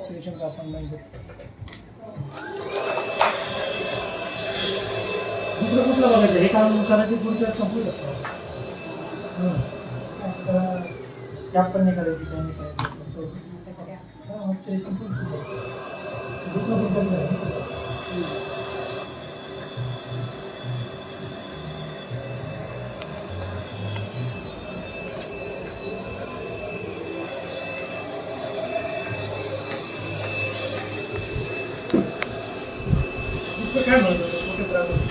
Patient आपण नाही घेत. दुसरं कुठलं बघायचं, हे काम करायची पुढच्या संपू शकतो. कॅप पण नाही करायची, काही नाही करायचं. ते संपून दुसरं कुठलं नाही. काय म्हणतो कुठे त्रास होतो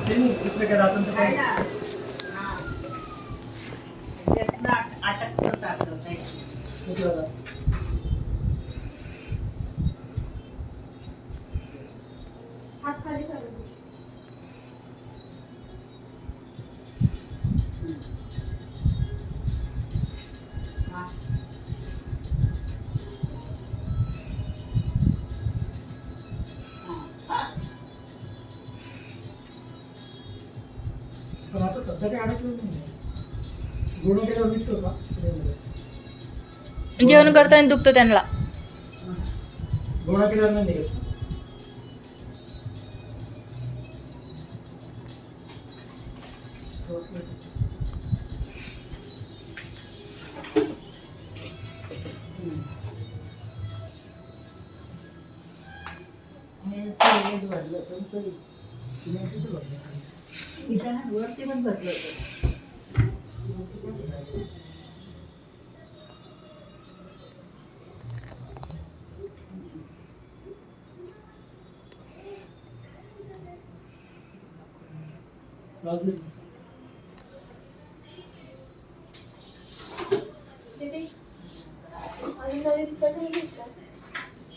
ते नाही दुसरे काय राहतं तर काय अटकतं सारखं नाही कुठलं हात खाली करून पण आता सध्या काही अडकलं नाही. गुण केल्यावर निघतो का जेवण करताना दुखतं त्यांना. गुण केल्यावर नाही निघत. भरलं होतं वरती पण भरलं होतं. आणि नवीन कधी घेतलं